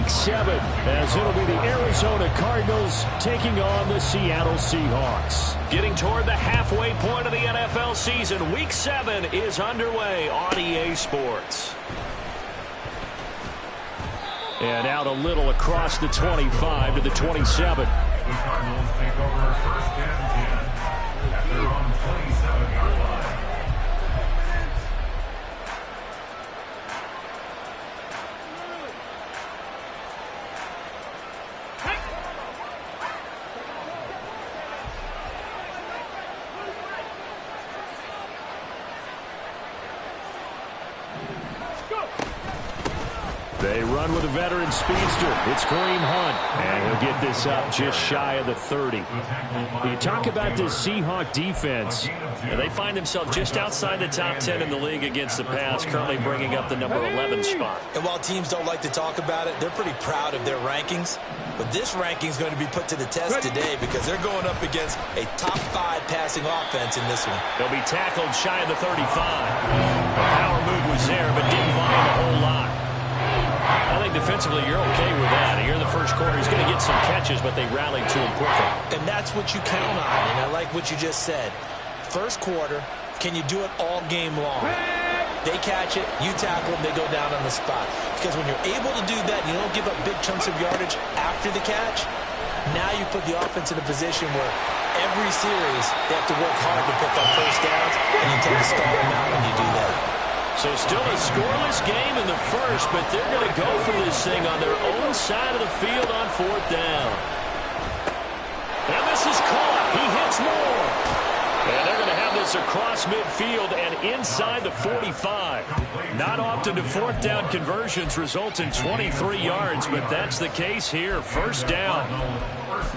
Week 7, as it'll be the Arizona Cardinals taking on the Seattle Seahawks. Getting toward the halfway point of the NFL season, Week 7 is underway on EA Sports. And out a little across the 25 to the 27. The Cardinals take over first and 10 at their own 27-yard line. They run with a veteran speedster. It's Kareem Hunt. And he'll get this up just shy of the 30. You talk about this Seahawk defense. And they find themselves just outside the top 10 in the league against the pass, currently bringing up the number 11 spot. And while teams don't like to talk about it, they're pretty proud of their rankings. But this ranking is going to be put to the test today because they're going up against a top 5 passing offense in this one. They'll be tackled shy of the 35. The power move was there, but didn't volume a whole lot. I think defensively you're okay with that. Here in the first quarter, he's going to get some catches, but they rallied to him quickly. And that's what you count on, and I like what you just said. First quarter, can you do it all game long? They catch it, you tackle them, they go down on the spot. Because when you're able to do that, you don't give up big chunks of yardage after the catch, now you put the offense in a position where every series they have to work hard to pick up first downs, and you tend to stall them out when you do that. So still a scoreless game in the first, but they're going to go for this thing on their own side of the field on 4th down. And this is caught. He hits more. And they're going to have this across midfield and inside the 45. Not often do 4th down conversions result in 23 yards, but that's the case here. First down.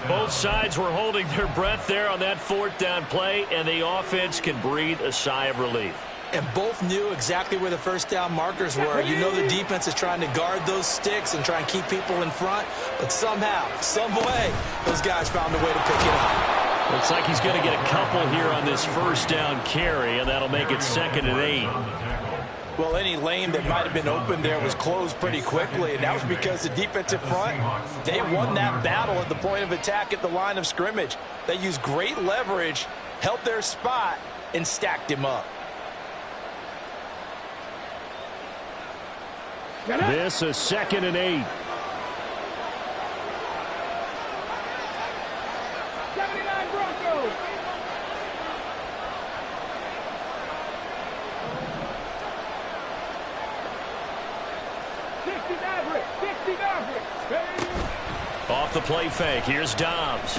Both sides were holding their breath there on that 4th down play, and the offense can breathe a sigh of relief. And both knew exactly where the first down markers were. You know the defense is trying to guard those sticks and try and keep people in front. But somehow, some way, those guys found a way to pick it up. Looks like he's going to get a couple here on this first down carry, and that'll make it 2nd and 8. Well, any lane that might have been open there was closed pretty quickly, and that was because the defensive front, they won that battle at the point of attack at the line of scrimmage. They used great leverage, held their spot, and stacked him up. This is 2nd and 8. Broncos. Off the play fake. Here's Dobbs.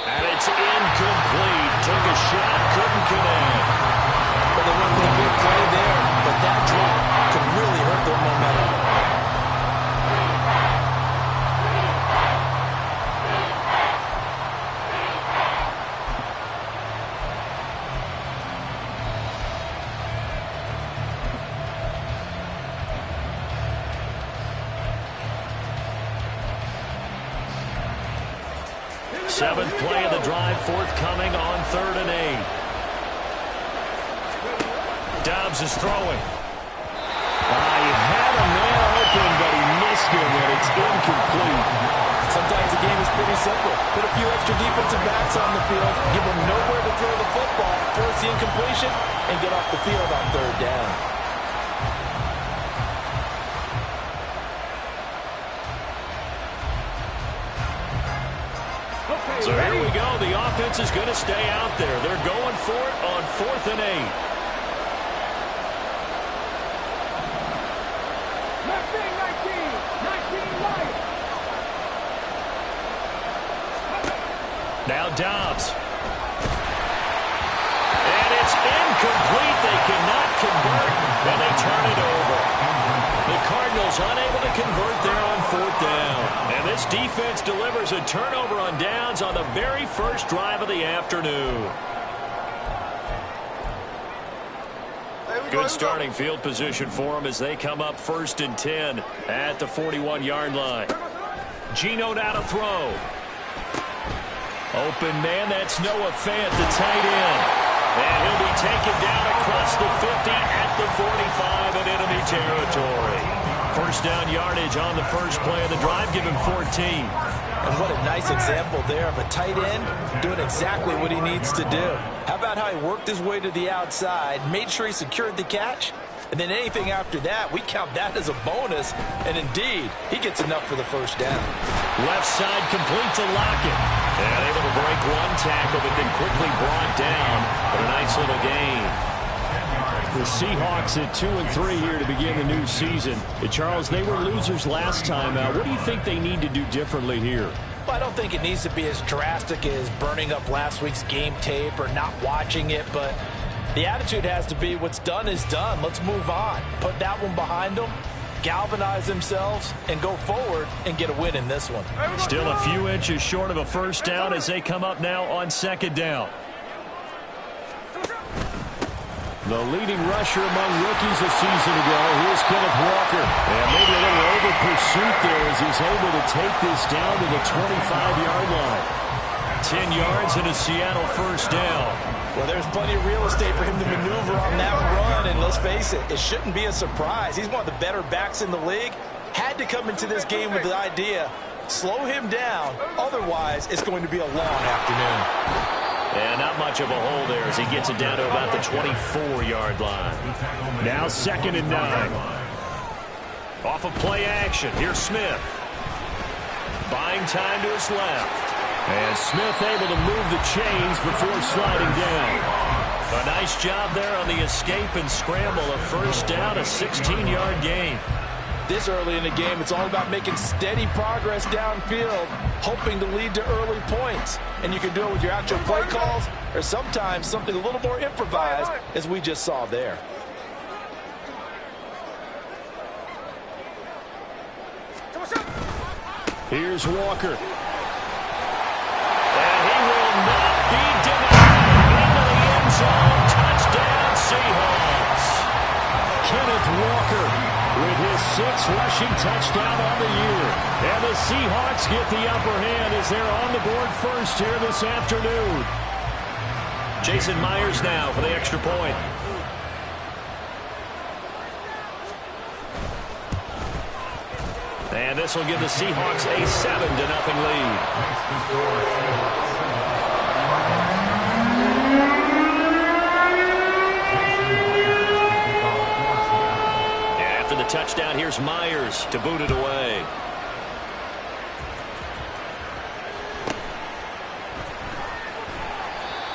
And it's incomplete. Took a shot, couldn't connect. But they went with a big play there, but that drop could really hurt their momentum. Seventh play of the drive forthcoming on 3rd and 8. Dobbs is throwing. He had a man open, but he missed him, and it's incomplete. Sometimes the game is pretty simple. Put a few extra defensive backs on the field, give them nowhere to throw the football, force the incompletion, and get off the field on 3rd down. So here we go. The offense is going to stay out there. They're going for it on 4th and 8. Now Dobbs. And it's incomplete. They cannot convert, and they turn it over. The Cardinals unable to convert there on 4th down. And this defense delivers a turnover on downs on the very first drive of the afternoon. Good starting field position for them as they come up 1st and 10 at the 41-yard line. Geno now to throw. Open man, that's Noah Fant, the tight end. And he'll be taken down across the 50 at the 45 in enemy territory. First down yardage on the first play of the drive. Give him 14. And what a nice example there of a tight end doing exactly what he needs to do. How about how he worked his way to the outside, made sure he secured the catch, and then anything after that, we count that as a bonus. And indeed, he gets enough for the first down. Left side complete to Lockett. And able to break one tackle, but then quickly brought down. But a nice little gain. The Seahawks at 2-3 here to begin the new season. Charles, they were losers last time out. What do you think they need to do differently here? Well, I don't think it needs to be as drastic as burning up last week's game tape or not watching it, but the attitude has to be what's done is done. Let's move on. Put that one behind them, galvanize themselves, and go forward and get a win in this one. Still a few inches short of a first down as they come up now on second down. The leading rusher among rookies a season ago. Here's Kenneth Walker. And maybe a little over pursuit there as he's able to take this down to the 25-yard line. 10 yards and a Seattle first down. Well, there's plenty of real estate for him to maneuver on that run, and let's face it, it shouldn't be a surprise. He's one of the better backs in the league. Had to come into this game with the idea, slow him down, otherwise it's going to be a long afternoon. And not much of a hole there as he gets it down to about the 24-yard line. Now 2nd and 9. Off of play action, here's Smith. Buying time to his left. And Smith able to move the chains before sliding down. A nice job there on the escape and scramble. A first down, a 16-yard gain. This early in the game, it's all about making steady progress downfield, hoping to lead to early points. And you can do it with your actual play calls or sometimes something a little more improvised, as we just saw there. Here's Walker. And he will not be denied. Into the end zone. Touchdown, Seahawks. Kenneth Walker with his 6th rushing touchdown on the year. And the Seahawks get the upper hand as they're on the board first here this afternoon. Jason Myers now for the extra point. And this will give the Seahawks a 7-0 lead. Touchdown, here's Myers to boot it away.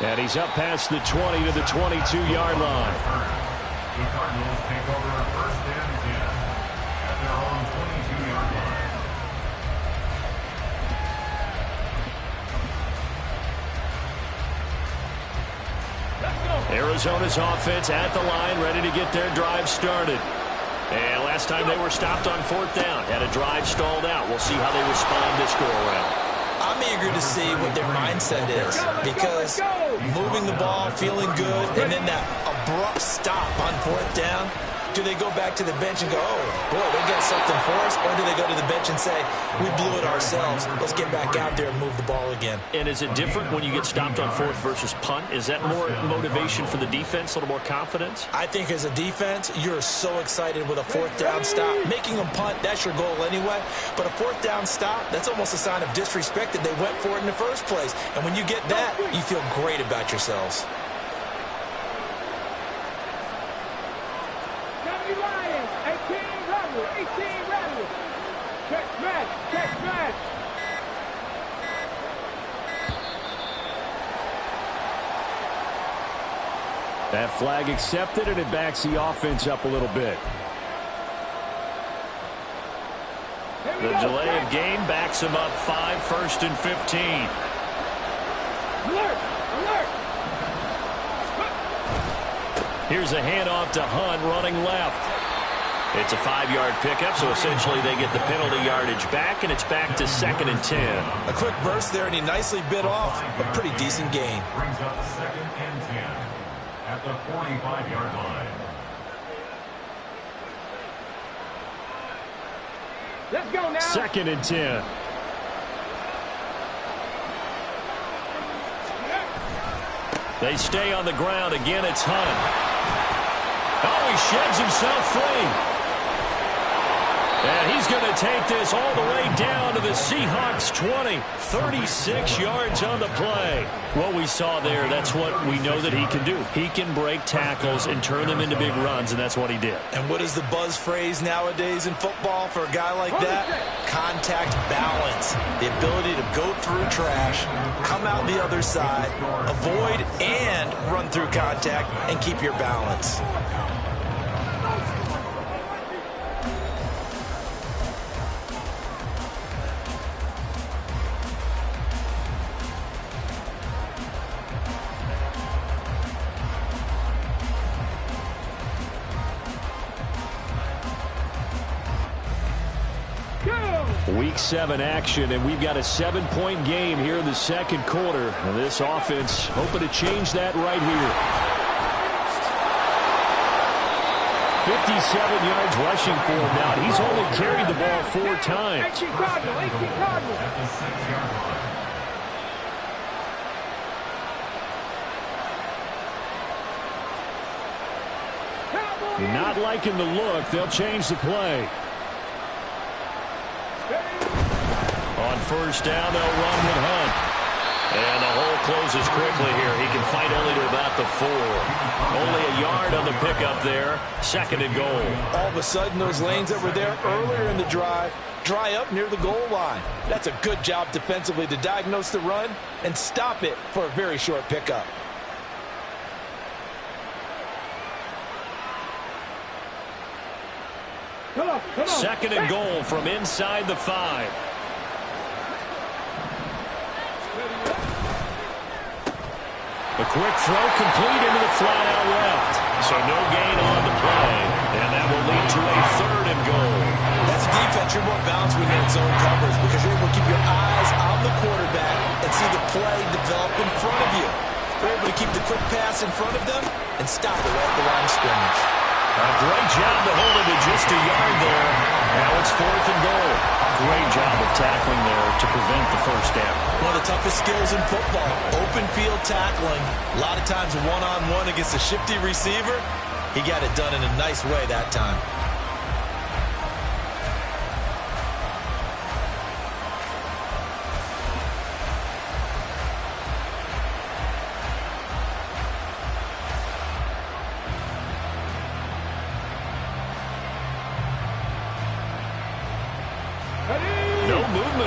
And he's up past the 20 to the 22-yard line. The Cardinals take over first and 10 at their own 22-yard line. Arizona's offense at the line, ready to get their drive started. And last time they were stopped on 4th down, had a drive stalled out. We'll see how they respond this go-around. I'm eager to see what their mindset is, because moving the ball, feeling good, and then that abrupt stop on 4th down, do they go back to the bench and go, oh, boy, they got something for us, or do they go to the bench and say, we blew it ourselves, let's get back out there and move the ball again? And is it different when you get stopped on 4th versus punt? Is that more motivation for the defense, a little more confidence? I think as a defense, you're so excited with a 4th down stop. Making them punt, that's your goal anyway. But a 4th down stop, that's almost a sign of disrespect that they went for it in the first place. And when you get that, you feel great about yourselves. That flag accepted, and it backs the offense up a little bit. The delay of game backs him up 5, 1st and 15. Alert! Alert! Here's a handoff to Hunt running left. It's a 5-yard pickup, so essentially they get the penalty yardage back, and it's back to 2nd and 10. A quick burst there, and he nicely bit off a pretty decent gain. Brings up 2nd and 10 at the 45-yard line. Let's go now. 2nd and 10. They stay on the ground. Again, it's Hunt. Oh, he sheds himself free. to take this all the way down to the Seahawks 20. 36 yards on the play. What we saw there, that's what we know that he can do. He can break tackles and turn them into big runs, and that's what he did. And what is the buzz phrase nowadays in football for a guy like that? Contact balance. The ability to go through trash, come out the other side, avoid and run through contact, and keep your balance. Week 7 action, and we've got a 7-point game here in the second quarter. And this offense hoping to change that right here. 57 yards rushing for him now. He's only carried the ball 4 times. At the 6-yard line. Not liking the look. They'll change the play. On first down, they'll run with Hunt. And the hole closes quickly here. He can fight only to about the 4. Only a yard on the pickup there. 2nd and goal. All of a sudden, those lanes that were there earlier in the drive dry up near the goal line. That's a good job defensively to diagnose the run and stop it for a very short pickup. Come on. 2nd and goal from inside the 5. A quick throw complete into the flat out left. So no gain on the play. And that will lead to a 3rd and goal. That's defense. You're more balanced when you're in zone coverage because you're able to keep your eyes on the quarterback and see the play develop in front of you. They're able to keep the quick pass in front of them and stop it right at the line of scrimmage. A great job to hold it to just a yard there. Now it's 4th and goal. Great job of tackling there to prevent the first down. One of the toughest skills in football, open field tackling. A lot of times one-on-one against a shifty receiver. He got it done in a nice way that time.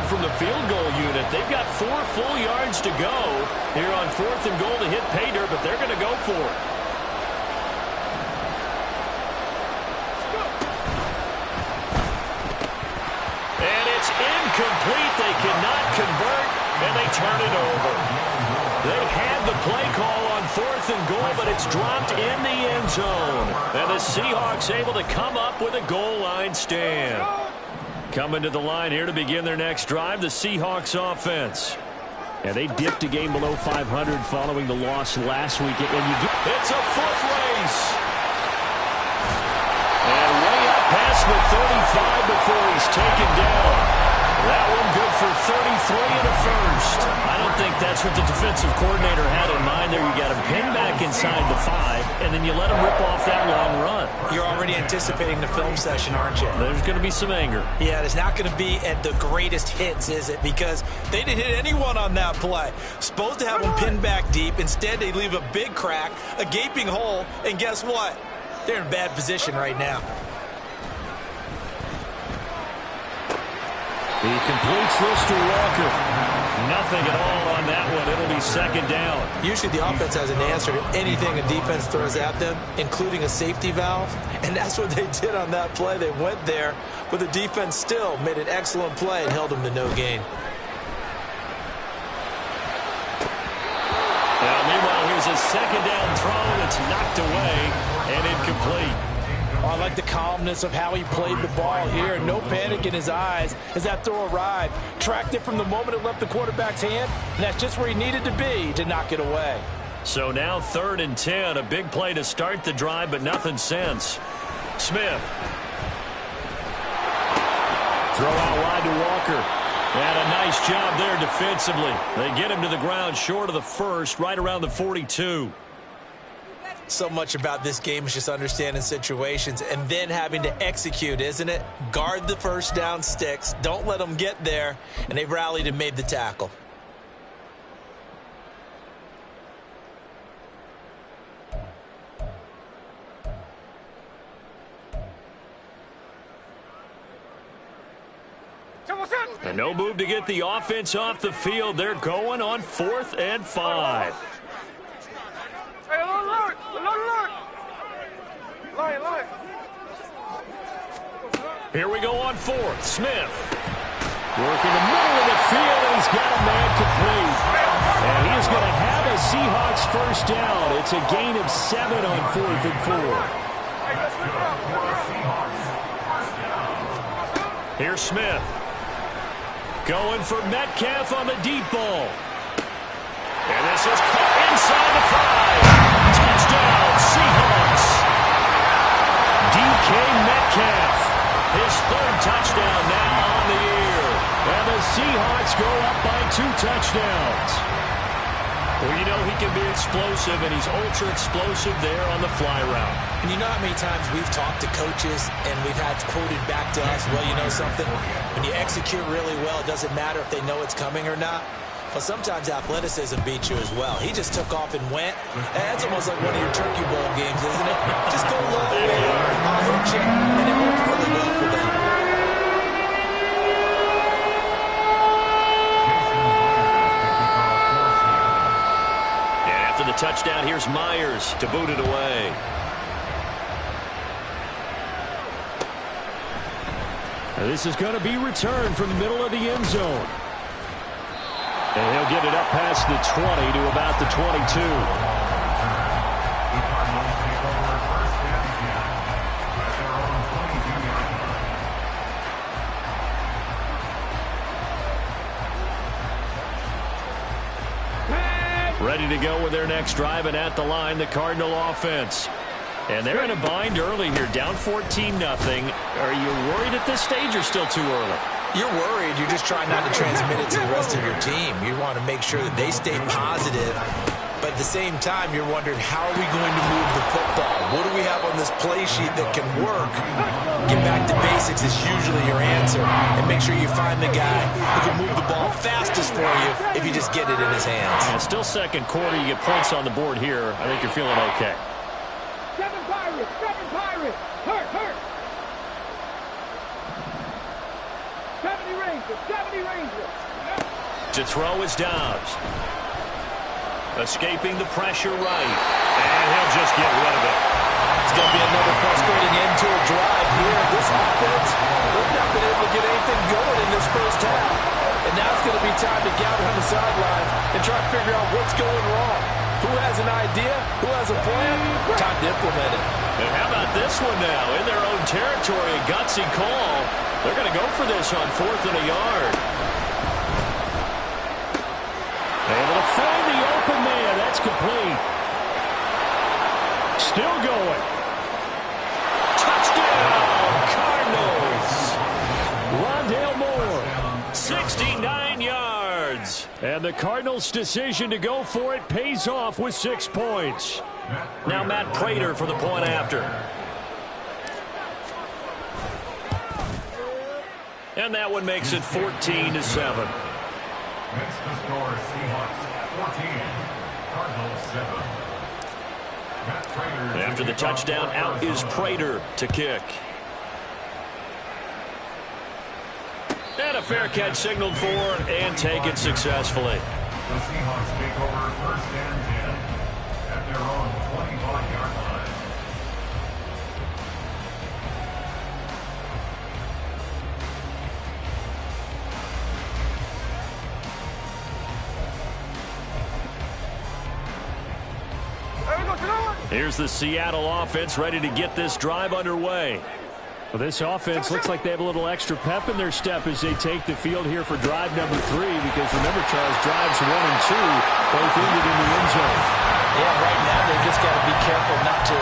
From the field goal unit. They've got 4 full yards to go here on 4th and goal to hit pay dirt, but they're going to go for it. And it's incomplete. They cannot convert, and they turn it over. They had the play call on 4th and goal, but it's dropped in the end zone. And the Seahawks able to come up with a goal line stand. Coming to the line here to begin their next drive, the Seahawks offense. And they dipped a game below 500 following the loss last week. It's a foot race. And way up past the 35 before he's taken down. That one good for 33 and a first. I don't think that's what the defensive coordinator had in mind there. You got him pinned back inside the 5, and then you let him rip off that long run. You're already anticipating the film session, aren't you? There's going to be some anger. Yeah, it's not going to be at the greatest hits, is it? Because they didn't hit anyone on that play. Supposed to have them pinned back deep. Instead, they leave a big crack, a gaping hole, and guess what? They're in bad position right now. He completes this to Walker. Nothing at all on that one. It'll be 2nd down. Usually the offense has an answer to anything a defense throws at them, including a safety valve. And that's what they did on that play. They went there, but the defense still made an excellent play and held them to no gain. Now, meanwhile, here's a 2nd down throw that's knocked away and incomplete. I like the calmness of how he played the ball here. No panic in his eyes as that throw arrived. Tracked it from the moment it left the quarterback's hand, and that's just where he needed to be to knock it away. So now 3rd and 10. A big play to start the drive, but nothing since. Smith. Throw out wide to Walker. And a nice job there defensively. They get him to the ground short of the 1st, right around the 42. So much about this game is just understanding situations and then having to execute, isn't it? Guard the first down sticks. Don't let them get there. And they rallied and made the tackle. And no move to get the offense off the field. They're going on 4th and 5. Here we go on 4th. Smith. Working the middle of the field, and he's got a man complete. And he is going to have a Seahawks first down. It's a gain of 7 on 4th and 4. Here's Smith. Going for Metcalf on the deep ball. And this is caught inside the 5. Touchdown, Seahawks. DK Metcalf. His 3rd touchdown now on the year. And the Seahawks go up by 2 touchdowns. Well, you know he can be explosive, and he's ultra-explosive there on the fly route. And you know how many times we've talked to coaches and we've had quoted back to us, well, you know something? When you execute really well, it doesn't matter if they know it's coming or not. Well, sometimes athleticism beats you as well. He just took off and went. That's almost like one of your Turkey Bowl games, isn't it? Just go low, I'll hit you. And it worked really well for them. And after the touchdown, here's Myers to boot it away. This is going to be returned from the middle of the end zone. And he'll get it up past the 20 to about the 22. Ready to go with their next drive, and at the line, the Cardinal offense. And they're in a bind early here, down 14-0. Are you worried at this stage or still too early? You're worried. You're just trying not to transmit it to the rest of your team. You want to make sure that they stay positive. But at the same time, you're wondering, how are we going to move the football? What do we have on this play sheet that can work? Get back to basics is usually your answer. And make sure you find the guy who can move the ball fastest for you if you just get it in his hands. And still second quarter. You get points on the board here. I think you're feeling okay. 7 Pirates! 7 Pirates! Hurt! 70 Rangers! 70 Rangers! To throw is Dobbs. Escaping the pressure right. And he'll just get rid of it. It's going to be another frustrating end to a drive here. This offense, they've not been able to get anything going in this first half. And now it's going to be time to gather on the sideline and try to figure out what's going wrong. Who has an idea? Who has a plan? Time to implement it. And how about this one now? In their own territory, a gutsy call. They're going to go for this on 4th and a yard. Able to find the open man. That's complete. Still going. Touchdown, Cardinals. Rondale Moore. 69 yards. And the Cardinals' decision to go for it pays off with 6 points. Now Matt Prater for the point after. And that one makes it 14-7. That's the score. Seahawks 14, Cardinals 7. After the touchdown, out is Prater to kick. And a fair catch signaled for and taken successfully. The Seahawks take over 1st and 10 at their own 25-yard line. Here's the Seattle offense ready to get this drive underway. Well, this offense looks like they have a little extra pep in their step as they take the field here for drive number 3, because remember, Charles, drives 1 and 2 both ended in the end zone. Yeah, right now they just got to be careful not to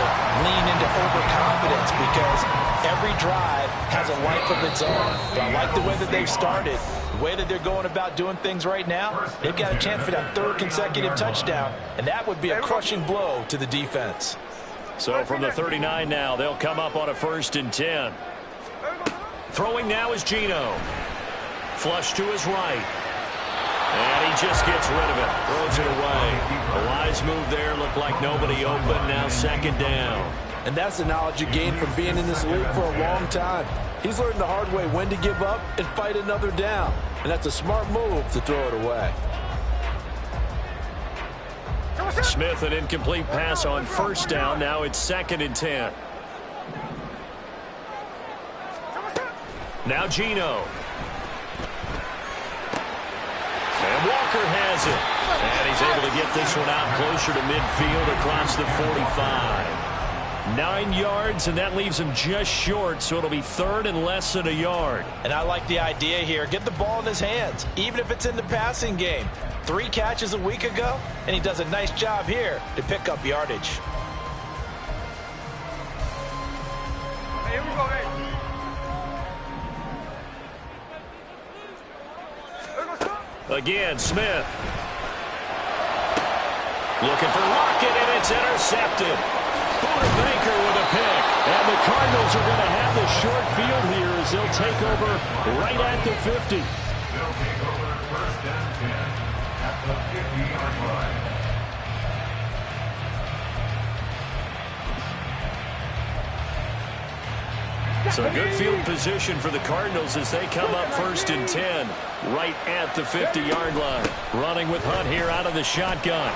lean into overconfidence because every drive has a life of its own. But I like the way that they've started, the way that they're going about doing things right now. They've got a chance for that third consecutive touchdown, and that would be a crushing blow to the defense. So from the 39 now, they'll come up on a 1st and 10. Throwing now is Geno. Flush to his right. And he just gets rid of it. Throws it away. A wise move there. Looked like nobody open. Now 2nd down. And that's the knowledge you gain from being in this league for a long time. He's learned the hard way when to give up and fight another down. And that's a smart move to throw it away. Smith, an incomplete pass on 1st down. Now it's 2nd and 10. Now Geno. And Walker has it. And he's able to get this one out closer to midfield across the 45. 9 yards, and that leaves him just short, so it'll be 3rd and less than a yard. And I like the idea here. Get the ball in his hands, even if it's in the passing game. 3 catches a week ago, and he does a nice job here to pick up yardage. Here we go, hey. Again, Smith. Looking for Lockett, and it's intercepted. Buda Baker with a pick. And the Cardinals are going to have the short field here as they'll take over right at the 50. They'll take over 1st and 10 at the 50-yard line. So good field position for the Cardinals as they come up 1st and 10 right at the 50-yard line. Running with Hunt here out of the shotgun.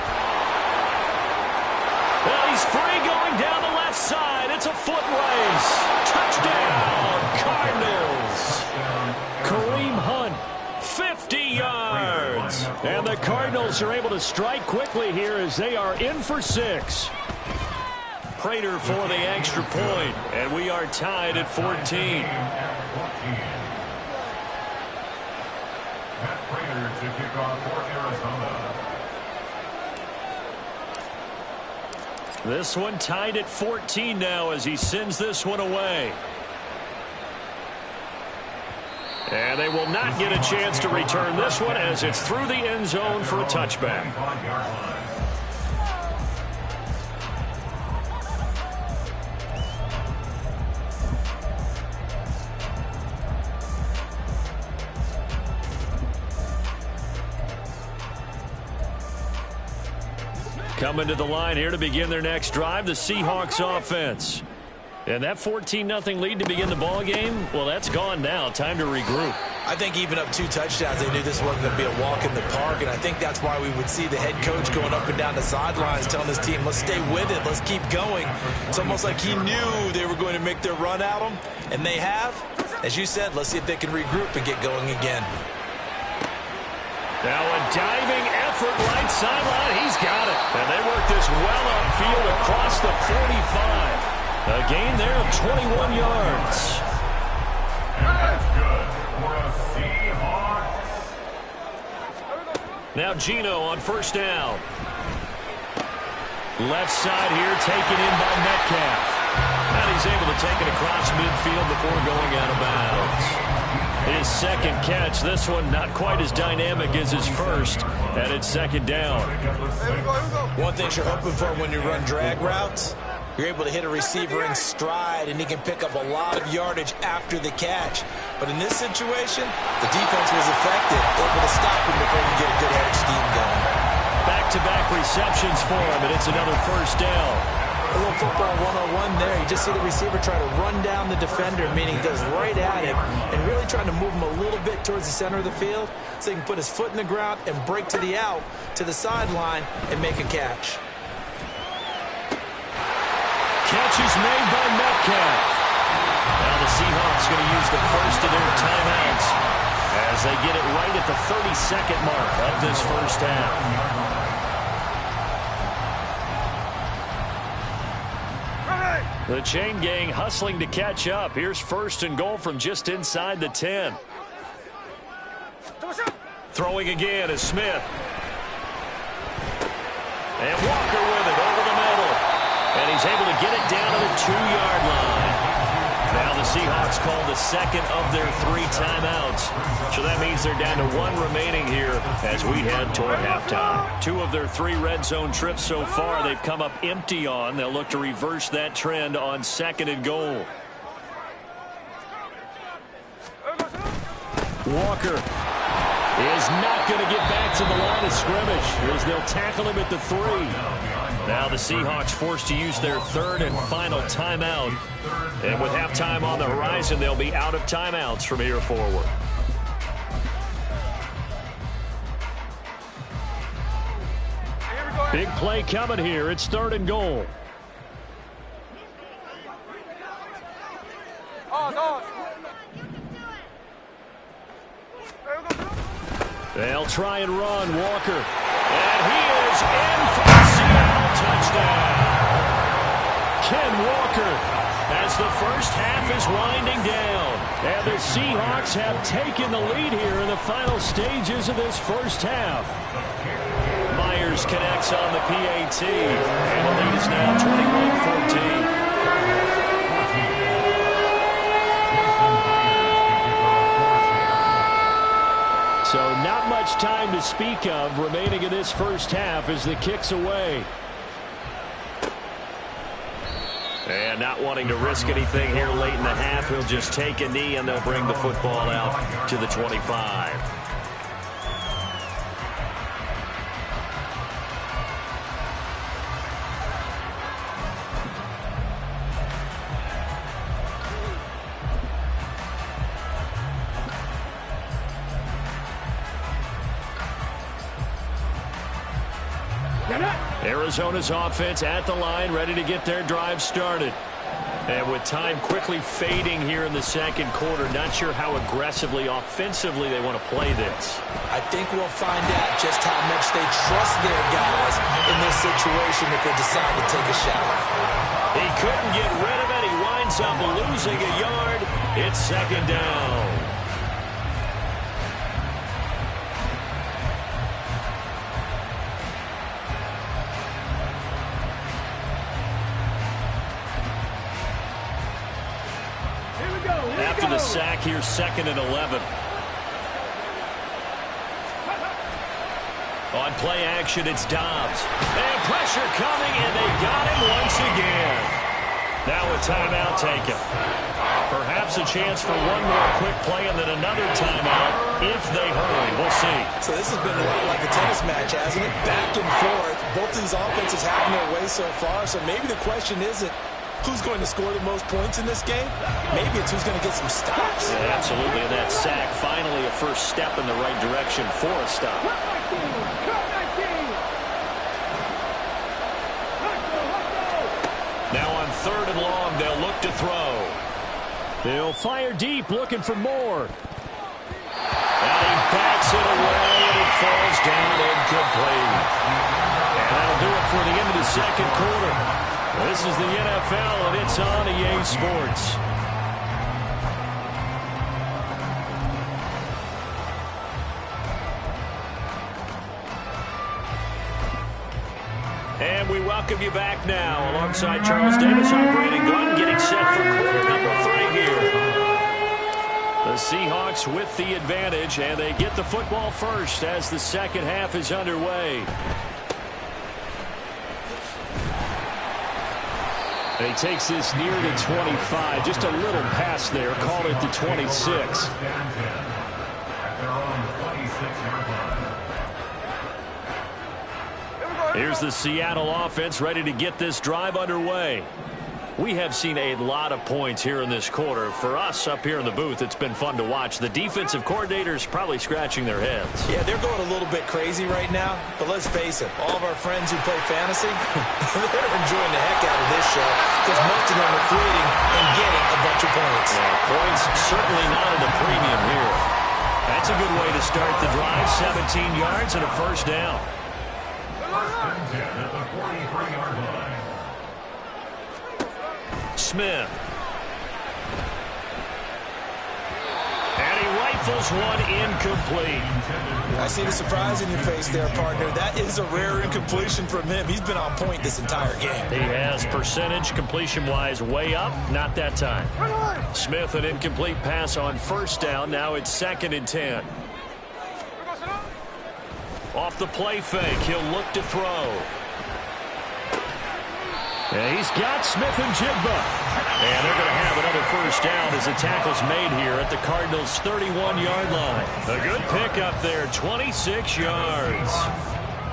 Well, he's free going down the left side. It's a foot race. Touchdown, Cardinals. Kareem Hunt, 50 yards. And the Cardinals are able to strike quickly here as they are in for 6. Prater for the extra point, and we are tied at 14. Matt Prater to kick off for Arizona. This one tied at 14 now as he sends this one away. And they will not get a chance to return this one as it's through the end zone for a touchback. Coming to the line here to begin their next drive, the Seahawks offense. And that 14-0 lead to begin the ball game, well, that's gone now. Time to regroup. I think even up 2 touchdowns, they knew this wasn't going to be a walk in the park, and I think that's why we would see the head coach going up and down the sidelines telling his team, let's stay with it, let's keep going. It's almost like he knew they were going to make their run at him, and they have. As you said, let's see if they can regroup and get going again. Now a diving effort right sideline. He's got it. And they work this well upfield across the 45. A gain there of 21 yards. And that's good for a Seahawks. Now Geno on 1st down. Left side here taken in by Metcalf. And he's able to take it across midfield before going out of bounds. His 2nd catch, this one not quite as dynamic as his first, and it's 2nd down. One thing you're hoping for when you run drag routes, you're able to hit a receiver in stride, and he can pick up a lot of yardage after the catch. But in this situation, the defense was effective, able to stop him before he can get a good headed scheme going. Back-to-back receptions for him, and it's another 1st down. A little football 101 there. You just see the receiver try to run down the defender, meaning he goes right at him, and really trying to move him a little bit towards the center of the field so he can put his foot in the ground and break to the out, to the sideline, and make a catch. Catch is made by Metcalf. Now the Seahawks going to use the first of their timeouts as they get it right at the 32nd mark of this first half. The chain gang hustling to catch up. Here's 1st and goal from just inside the 10. Throwing again is Smith. And Walker with it over the middle. And he's able to get it down to the 2-yard line. Now the Seahawks call the second of their 3 timeouts. So that means they're down to 1 remaining here as we head toward halftime. 2 of their 3 red zone trips so far they've come up empty on. They'll look to reverse that trend on 2nd and goal. Walker is not going to get back to the line of scrimmage as they'll tackle him at the 3. Now the Seahawks forced to use their 3rd and final timeout. And with halftime on the horizon, they'll be out of timeouts from here forward. Big play coming here. It's 3rd and goal. They'll try and run. Walker. And he is in for the Seattle touchdown. Ken Walker as the first half is winding down. And the Seahawks have taken the lead here in the final stages of this first half. Myers connects on the PAT. And the lead is now 21-14. So not much time to speak of remaining in this first half as the kick's away. And not wanting to risk anything here late in the half, he'll just take a knee and they'll bring the football out to the 25. Arizona's offense at the line, ready to get their drive started. And with time quickly fading here in the second quarter, not sure how aggressively, offensively they want to play this. I think we'll find out just how much they trust their guys in this situation if they decide to take a shot. He couldn't get rid of it. He winds up losing a yard. It's 2nd down. After the sack here, 2nd and 11. On play action, it's Dobbs. And pressure coming, and they got him once again. Now a timeout taken. Perhaps a chance for one more quick play and then another timeout if they hurry. We'll see. So this has been a lot like a tennis match, hasn't it? Back and forth. Both of these offenses having their way so far. So maybe the question isn't who's going to score the most points in this game. Maybe it's who's going to get some stops. Yeah, absolutely. And that sack, finally a first step in the right direction for a stop. Now on 3rd and long, they'll look to throw. They'll fire deep, looking for more. And he backs it away, and it falls down incomplete. And that'll do it for the end of the second quarter. This is the NFL, and it's on EA Sports. And we welcome you back now. Alongside Charles Davis, I'm Brandon Glenn, getting set for quarter number 3 here. The Seahawks with the advantage, and they get the football first as the second half is underway. And he takes this near the 25. Just a little pass there. Called it the 26. Here's the Seattle offense ready to get this drive underway. We have seen a lot of points here in this quarter. For us up here in the booth, it's been fun to watch. The defensive coordinators probably scratching their heads. Yeah, they're going a little bit crazy right now. But let's face it, all of our friends who play fantasy, they're enjoying the heck out of this show because most of them are creating and getting a bunch of points. Yeah, points certainly not at a premium here. That's a good way to start the drive. 17 yards and a first down. First and 10 at the 43-yard line. Smith. And he rifles one incomplete. I see the surprise in your face there, partner. That is a rare incompletion from him. He's been on point this entire game. He has percentage completion-wise way up. Not that time. Smith, an incomplete pass on first down. Now it's 2nd and 10. Off the play fake, he'll look to throw. And he's got Smith and Jigba. And they're going to have another first down as the tackle's made here at the Cardinals' 31-yard line. A good pickup there, 26 yards.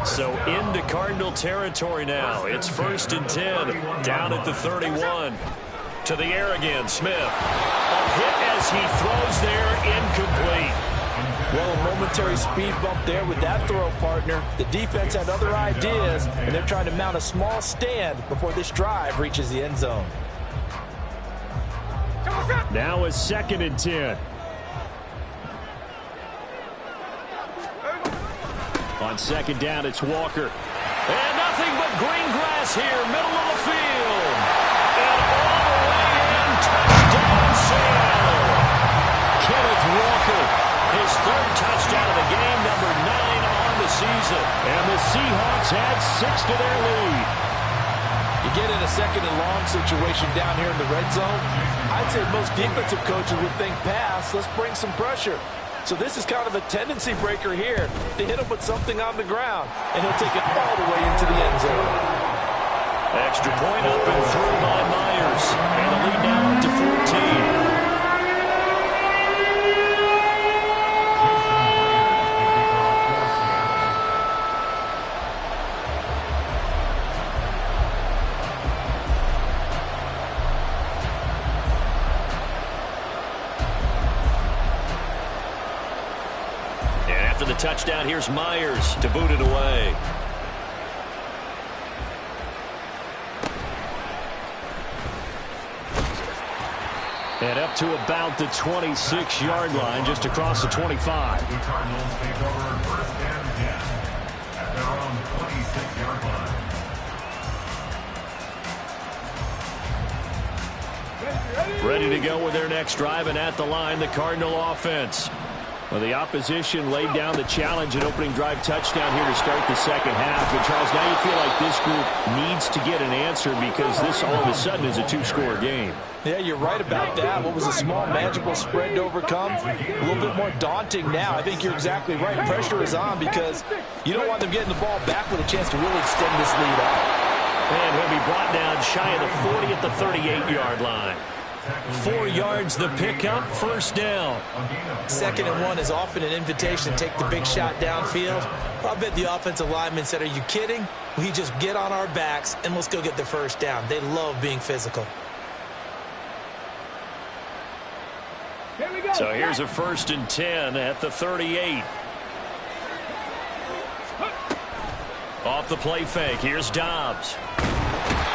So into Cardinal territory now. It's 1st and 10, down at the 31. To the air again, Smith. A hit as he throws there, incomplete. Well, a momentary speed bump there with that throw, partner. The defense had other ideas, and they're trying to mount a small stand before this drive reaches the end zone. Now it's 2nd and 10. On 2nd down, it's Walker. And nothing but green grass here, middle of the field. And all the way in, touchdown Seattle. Kenneth Walker, his 3rd touchdown of the game, number 9 on the season. And the Seahawks add 6 to their lead. You get in a 2nd and long situation down here in the red zone, I'd say most defensive coaches would think pass, let's bring some pressure. So this is kind of a tendency breaker here to hit him with something on the ground, and he'll take it all the way into the end zone. Extra point up and through by Myers. And the lead now up to 14. After the touchdown, here's Myers to boot it away. And up to about the 26-yard line, just across the 25. The Cardinals take over 1st and 10 at their own 26-yard line. Ready to go with their next drive, and at the line, the Cardinal offense. Well, the opposition laid down the challenge, an opening drive touchdown here to start the 2nd half. And, Charles, now you feel like this group needs to get an answer because this all of a sudden is a 2-score game. Yeah, you're right about that. What was a small, manageable spread to overcome, a little bit more daunting now. I think you're exactly right. Pressure is on because you don't want them getting the ball back with a chance to really extend this lead out. And he'll be brought down shy of the 40 at the 38-yard line. 4 yards the pickup, first down. 2nd and 1 is often an invitation to take the big shot downfield. I'll bet the offensive lineman said, are you kidding? We just get on our backs and let's go get the first down. They love being physical. So here's a 1st and 10 at the 38. Off the play fake, here's Dobbs.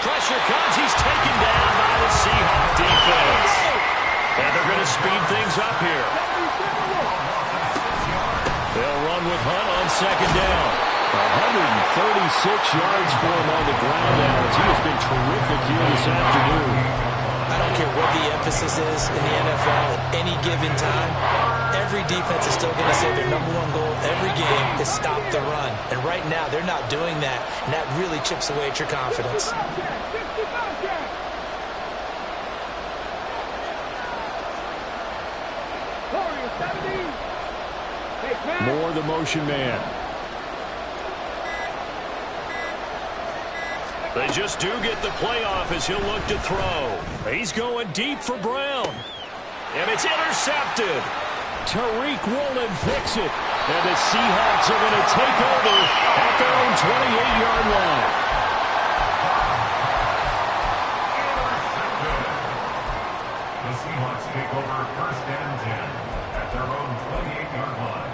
Pressure comes, he's taken down by the Seahawks defense. And they're going to speed things up here. They'll run with Hunt on 2nd down. 136 yards for him on the ground now as he has been terrific here this afternoon. I don't care what the emphasis is in the NFL at any given time. Every defense is still going to say their number 1 goal every game is stop the run. And right now, they're not doing that, and that really chips away at your confidence. More the motion man. They just do get the playoff as he'll look to throw. He's going deep for Brown. And it's intercepted. Tariq Woolen picks it. And the Seahawks are going to take over at their own 28-yard line. The Seahawks take over 1st and 10 at their own 28-yard line.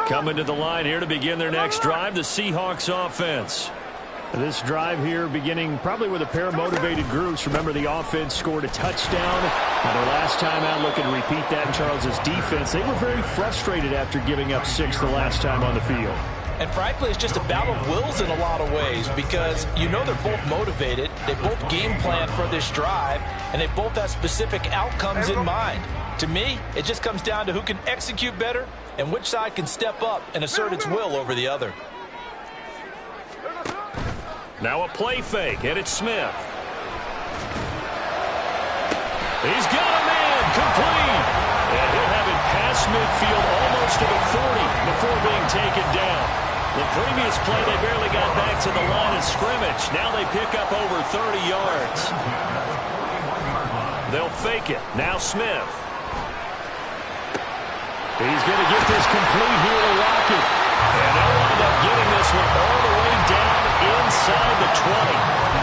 Coming to the line here to begin their next drive, the Seahawks offense. This drive here beginning probably with a pair of motivated groups. Remember, the offense scored a touchdown. And their last time out, looking to repeat that in Charles's defense. They were very frustrated after giving up 6 the last time on the field. And frankly, it's just a battle of wills in a lot of ways because you know they're both motivated, they both game plan for this drive, and they both have specific outcomes in mind. To me, it just comes down to who can execute better and which side can step up and assert its will over the other. Now a play fake, and it's Smith. He's got a man, complete. And he'll have it past midfield almost to the 40 before being taken down. The previous play, they barely got back to the line of scrimmage. Now they pick up over 30 yards. They'll fake it. Now Smith. He's going to get this complete here to Lockett. And they'll wind up getting this one all the way down inside the 20.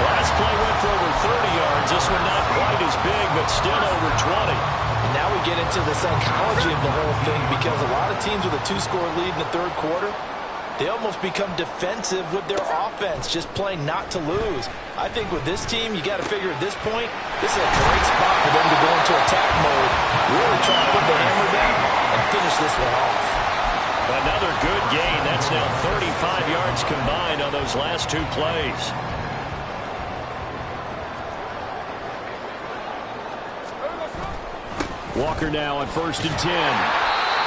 Last play went for over 30 yards. This one not quite as big, but still over 20. And now we get into the psychology of the whole thing because a lot of teams with a 2-score lead in the third quarter, they almost become defensive with their offense, just playing not to lose. I think with this team, you got to figure at this point, this is a great spot for them to go into attack mode, really try to put the hammer down and finish this one off. Another good gain. That's now 35 yards combined on those last two plays. Walker now on 1st and 10.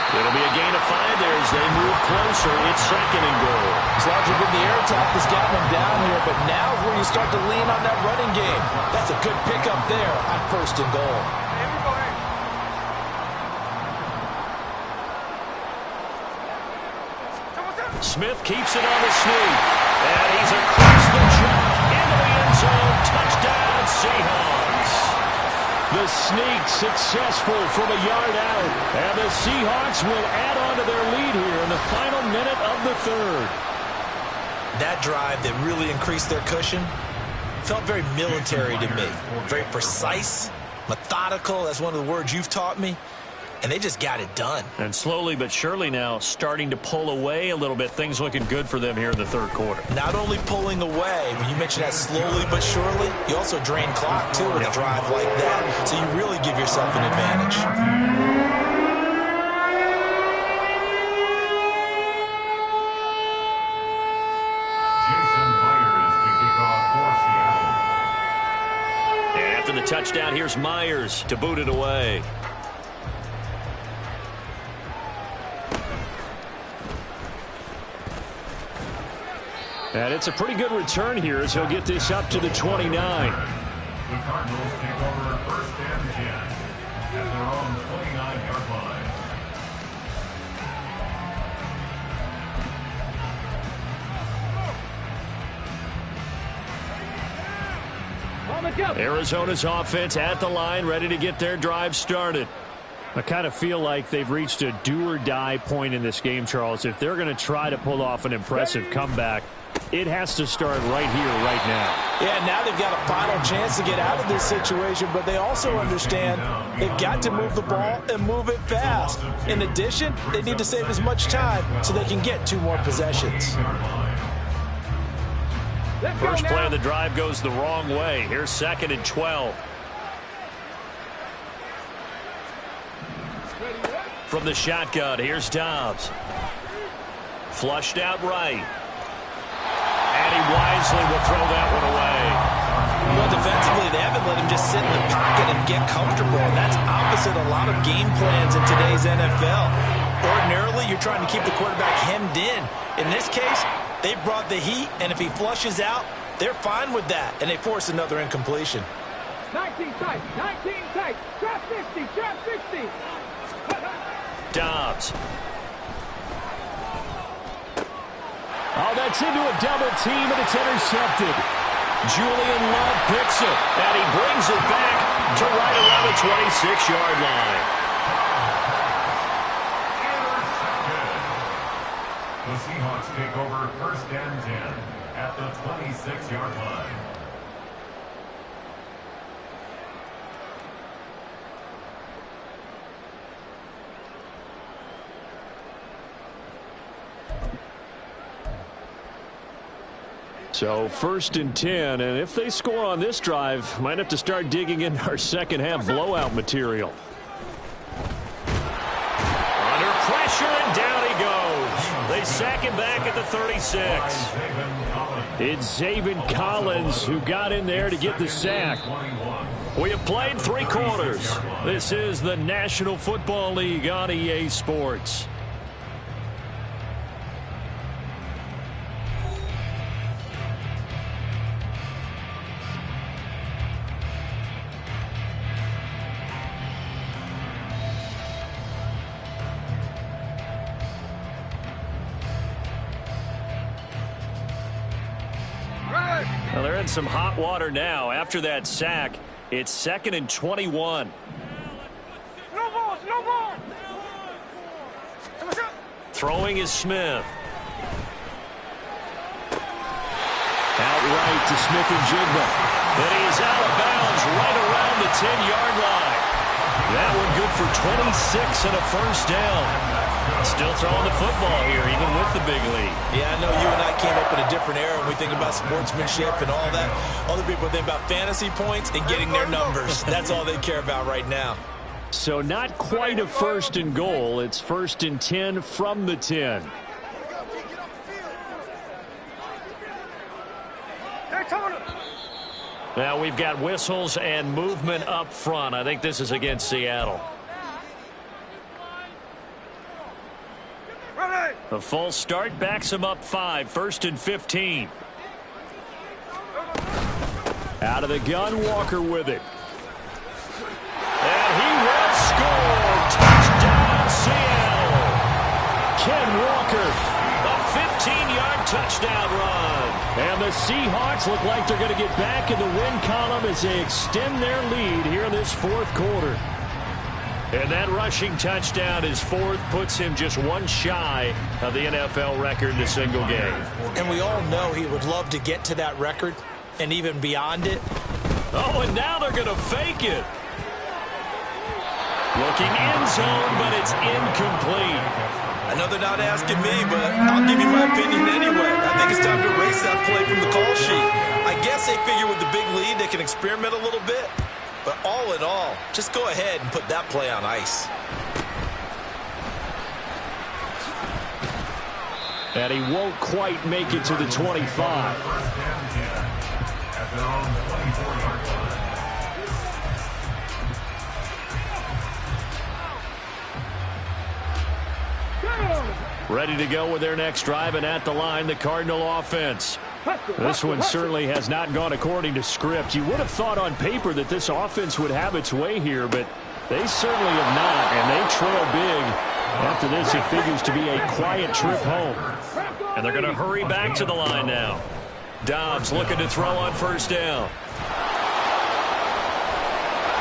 It'll be a gain of 5 there as they move closer. It's 2nd and goal. It's largely been the air attack that's gotten them down here, but now is where you start to lean on that running game. That's a good pickup there on 1st and goal. Smith keeps it on the sneak. And he's across the chalk into the end zone. Touchdown, Seahawks. The sneak successful from a yard out. And the Seahawks will add on to their lead here in the final minute of the third. That drive that really increased their cushion felt very military to me. Very precise, methodical. That's one of the words you've taught me. And they just got it done. And slowly but surely now starting to pull away a little bit. Things looking good for them here in the third quarter. Not only pulling away, when you mentioned that slowly but surely, you also drain clock too with a drive like that. So you really give yourself an advantage. After the touchdown, here's Myers to boot it away. And it's a pretty good return here as he'll get this up to the 29. The Cardinals take over 1st and 10 at their own 29-yard line. Arizona's offense at the line, ready to get their drive started. I kind of feel like they've reached a do-or-die point in this game, Charles. If they're going to try to pull off an impressive comeback, it has to start right here, right now. Yeah, now they've got a final chance to get out of this situation, but they also understand they've got to move the ball and move it fast. In addition, they need to save as much time so they can get 2 more possessions. First play of the drive goes the wrong way. Here's 2nd and 12. From the shotgun, here's Dobbs. Flushed out right. And he wisely will throw that one away. Well, defensively, they haven't let him just sit in the pocket and get comfortable. And that's opposite a lot of game plans in today's NFL. Ordinarily, you're trying to keep the quarterback hemmed in. In this case, they brought the heat, and if he flushes out, they're fine with that, and they force another incompletion. 19 tight, 19 tight, trap 60, trap 60. Dobbs. Oh, that's into a double team, and it's intercepted. Julian Love picks it, and he brings it back to right around the 26-yard line. The Seahawks take over 1st and 10 at the 26-yard line. So 1st and 10, and if they score on this drive, might have to start digging in our second half blowout material. Under pressure, and down he goes. They They sack him back at the 36. It's Zaven Collins who got in there to get the sack. We have played 3 quarters. This is the National Football League on EA Sports. Well, they're in some hot water now. After that sack, it's 2nd and 21. Throwing is Smith. Outright to Smith-Njigba. And he is out of bounds right around the 10-yard line. That one good for 26 and a first down. Still throwing the football here, even with the big lead. Yeah, I know you and I came up in a different era when we think about sportsmanship and all that. Other people think about fantasy points and getting their numbers. That's all they care about right now. So not quite a 1st and goal. It's 1st and 10 from the 10. Now we've got whistles and movement up front. I think this is against Seattle. The full start backs him up 5. 1st and 15. Out of the gun, Walker with it. And he will score. Touchdown, Seattle. Ken Walker. A 15-yard touchdown run. And the Seahawks look like they're going to get back in the win column as they extend their lead here in this 4th quarter. And that rushing touchdown, his 4th, puts him just one shy of the NFL record in a single game. And we all know he would love to get to that record and even beyond it. Oh, and now they're going to fake it. Looking end zone, but it's incomplete. I know they're not asking me, but I'll give you my opinion anyway. I think it's time to erase that play from the call sheet. I guess they figure with the big lead they can experiment a little bit. But all in all, just go ahead and put that play on ice. And he won't quite make it to the 25. At their own 24-yard line. Ready to go with their next drive, and at the line, the Cardinal offense. This one certainly has not gone according to script. You would have thought on paper that this offense would have its way here, but they certainly have not, and they trail big. After this, it figures to be a quiet trip home. And they're going to hurry back to the line now. Dobbs looking to throw on 1st down.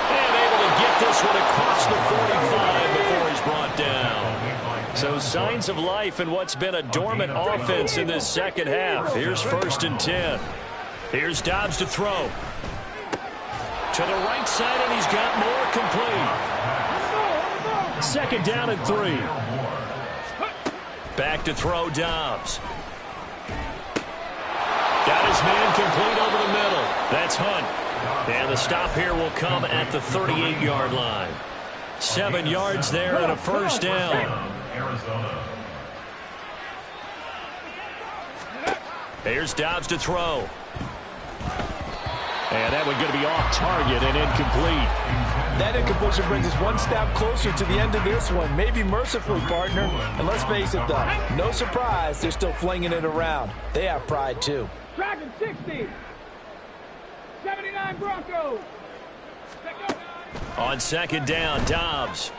And able to get this one across the 45 before he's brought down. So signs of life in what's been a dormant offense in this 2nd half. Here's 1st and 10. Here's Dobbs to throw. To the right side, and he's got more complete. 2nd down and 3. Back to throw, Dobbs. Got his man complete over the middle. That's Hunt. And the stop here will come at the 38-yard line. 7 yards there and a 1st down. Arizona. Here's Dobbs to throw. And that one going to be off target and incomplete. That incompletion brings us one step closer to the end of this one. Maybe mercifully, partner. And let's face it, though, no surprise, they're still flinging it around. They have pride, too. Dragon 60. 79 Broncos. On 2nd down, Dobbs.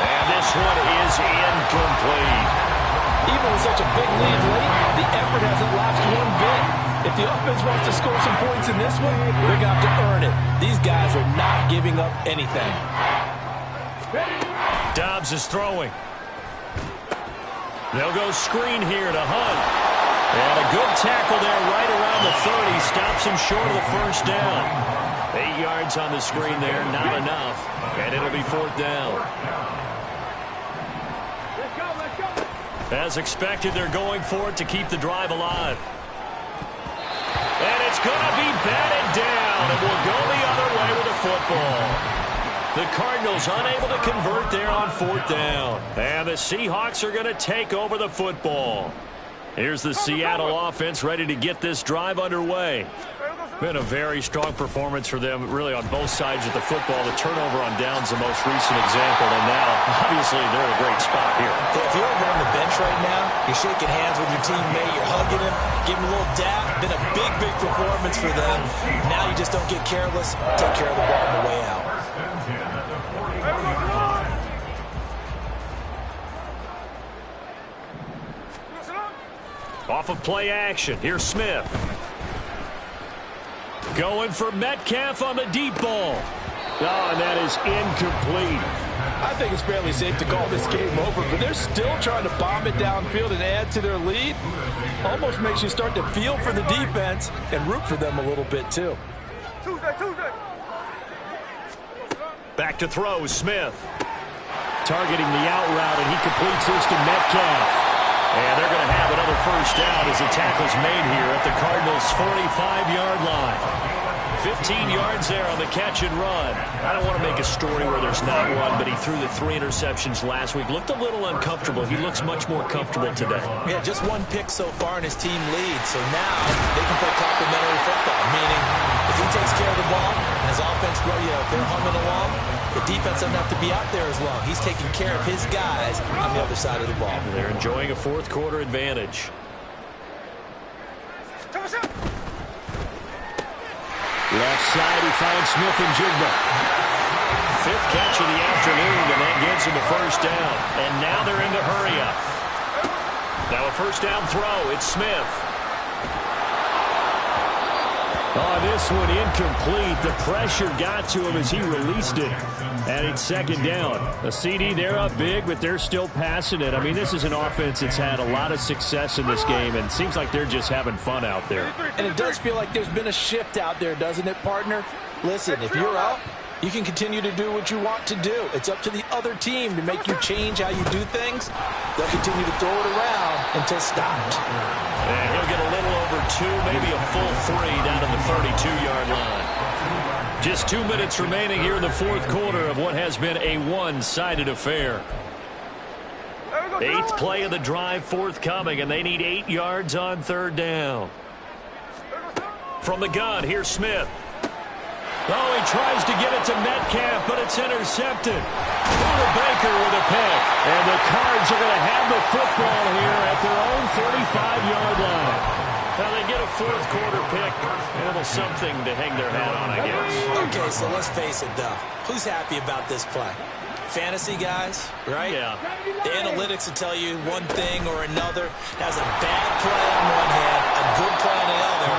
And this one is incomplete. Even with such a big lead late, the effort hasn't lapsed one bit. If the offense wants to score some points in this one, they're going to have to earn it. These guys are not giving up anything. Dobbs is throwing. They'll go screen here to Hunt. And a good tackle there right around the 30. Stops him short of the 1st down. 8 yards on the screen there, not enough. And it'll be 4th down. As expected, they're going for it to keep the drive alive. And it's going to be batted down, and we'll go the other way with the football. The Cardinals unable to convert there on 4th down. And the Seahawks are going to take over the football. Here's the Seattle offense ready to get this drive underway. Been a very strong performance for them, really, on both sides of the football. The turnover on downs the most recent example, and now, obviously, they're in a great spot here. If you're over on the bench right now, you're shaking hands with your teammate, you're hugging him, giving him a little dap. Been a big, big performance for them. Now you just don't get careless. Take care of the ball on the way out. Off of play action, here's Smith. Going for Metcalf on the deep ball. Oh, and that is incomplete. I think it's fairly safe to call this game over, but they're still trying to bomb it downfield and add to their lead. Almost makes you start to feel for the defense and root for them a little bit, too. Back to throw, Smith. Targeting the out route, and he completes this to Metcalf. And they're going to have another first down as the tackle's made here at the Cardinals' 45-yard line. 15 yards there on the catch and run. I don't want to make a story where there's not one, but he threw the 3 interceptions last week. Looked a little uncomfortable. He looks much more comfortable today. Yeah, just 1 pick so far and his team leads. So now they can play complementary football, meaning if he takes care of the ball and his offense, if they're humming along, the defense doesn't have to be out there as long. He's taking care of his guys on the other side of the ball. They're enjoying a 4th quarter advantage. Left side, he finds Smith and Jigba. 5th catch of the afternoon, and that gets him a first down. And now they're into hurry up. Now a first down throw. It's Smith. Oh, this one incomplete. The pressure got to him as he released it. And it's 2nd down. A CD, they're up big, but they're still passing it. I mean, this is an offense that's had a lot of success in this game, and it seems like they're just having fun out there. And it does feel like there's been a shift out there, doesn't it, partner? Listen, if you're up, you can continue to do what you want to do. It's up to the other team to make you change how you do things. They'll continue to throw it around until stopped. And he'll get a little over 2, maybe a full 3 down to the 32-yard line. Just 2 minutes remaining here in the 4th quarter of what has been a one-sided affair. 8th play of the drive forthcoming, and they need 8 yards on 3rd down. From the gun, here's Smith. Oh, he tries to get it to Metcalf, but it's intercepted. Buda Baker with a pick. And the Cards are going to have the football here at their own 45-yard line. Now they get a 4th quarter pick. A little something to hang their hat on, I guess. Okay, so let's face it, though. Who's happy about this play? Fantasy guys, right? Yeah. The analytics will tell you one thing or another. Has a bad play on one hand, a good play on the other,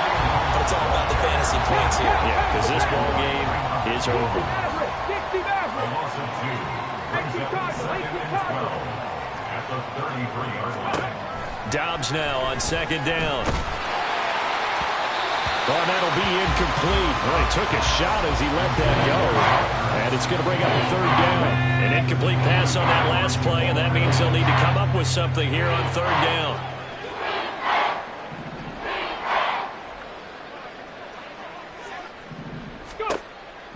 but it's all about the fantasy points here. Yeah, because this ball game is over. At the 33-yard line. Dobbs now on 2nd down. Oh, that'll be incomplete. Well, he took a shot as he let that go. And it's going to bring up a 3rd down. An incomplete pass on that last play, and that means they'll need to come up with something here on 3rd down.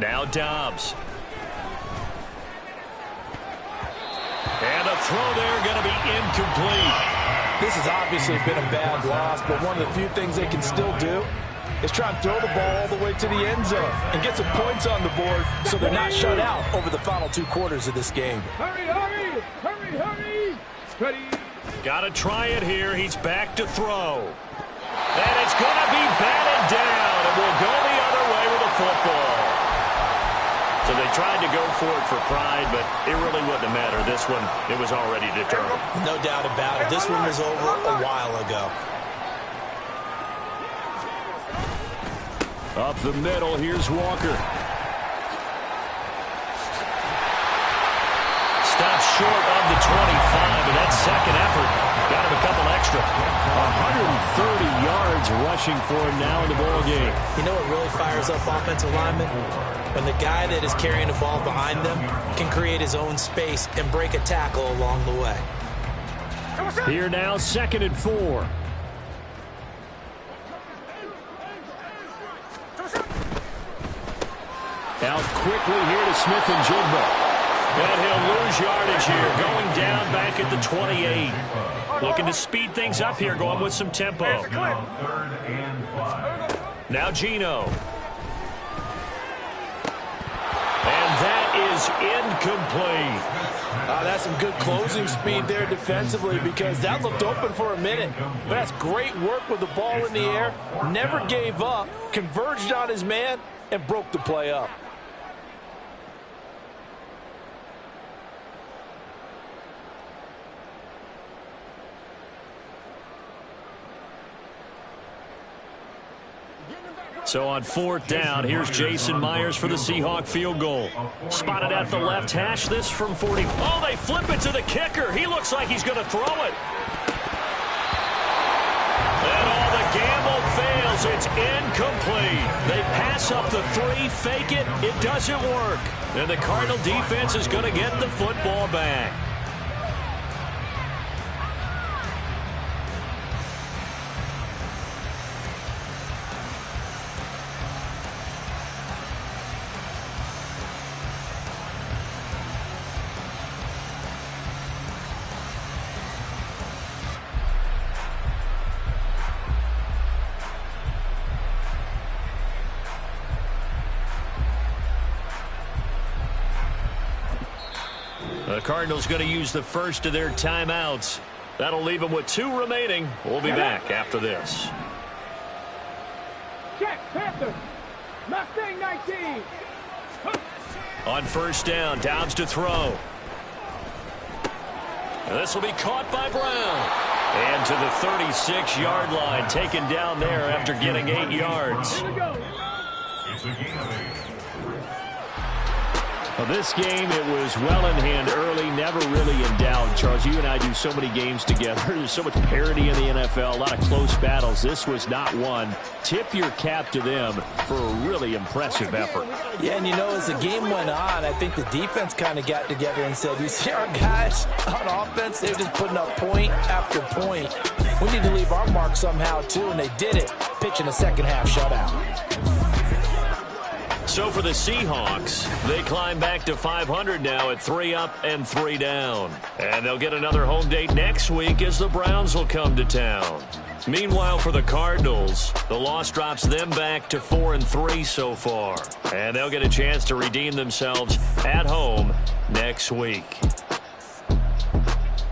Now Dobbs. And a throw there going to be incomplete. This has obviously been a bad loss, but one of the few things they can still do is try and throw the ball all the way to the end zone and get some points on the board so they're not shut out over the final 2 quarters of this game. Hurry, hurry, hurry, hurry. Ready. Got to try it here. He's back to throw. And it's going to be batted down, and we'll go the other way with the football. So they tried to go for it for pride, but it really wouldn't have mattered. This one, it was already determined. No doubt about it. This one was over a while ago. Up the middle, here's Walker. Stops short of the 25, and that second effort got him a couple extra. 130 yards rushing for him now in the ball game. You know what really fires up offensive linemen? When the guy that is carrying the ball behind them can create his own space and break a tackle along the way. Here now, 2nd and 4. Out quickly here to Smith-Njigba. And he'll lose yardage here, going down back at the 28. Looking to speed things up here, going with some tempo. Now Geno. And that is incomplete. That's some good closing speed there defensively, because that looked open for a minute. But that's great work with the ball in the air. Never gave up, converged on his man, and broke the play up. So on 4th down, here's Jason Myers for the Seahawk field goal. Spotted at the left hash, this from 40. Oh, they flip it to the kicker. He looks like he's going to throw it. And all the gamble fails. It's incomplete. They pass up the 3, fake it. It doesn't work. And the Cardinal defense is going to get the football back. The Cardinals going to use the first of their timeouts. That'll leave them with 2 remaining. We'll be back after this. Check, Panthers. Mustang 19. On 1st down, Downs to throw. And this will be caught by Brown. And to the 36-yard line, taken down there after getting 8 yards. It's a gain of 8. Well, this game, it was well in hand early, never really in doubt. Charles, you and I do so many games together. There's so much parity in the NFL, a lot of close battles. This was not one. Tip your cap to them for a really impressive effort. Yeah, and you know, as the game went on, I think the defense kind of got together and said, you see our guys on offense, they're just putting up point after point. We need to leave our mark somehow, too, and they did it, pitching a second-half shutout. So for the Seahawks, they climb back to 500 now at 3 up and 3 down. And they'll get another home date next week as the Browns will come to town. Meanwhile, for the Cardinals, the loss drops them back to 4-3 so far. And they'll get a chance to redeem themselves at home next week.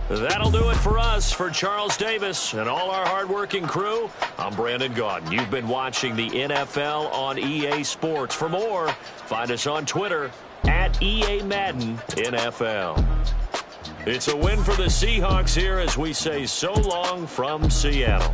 That'll do it for us. For Charles Davis and all our hardworking crew, I'm Brandon Gaudin. You've been watching the NFL on EA Sports. For more, find us on Twitter at EA Madden NFL. It's a win for the Seahawks here as we say so long from Seattle.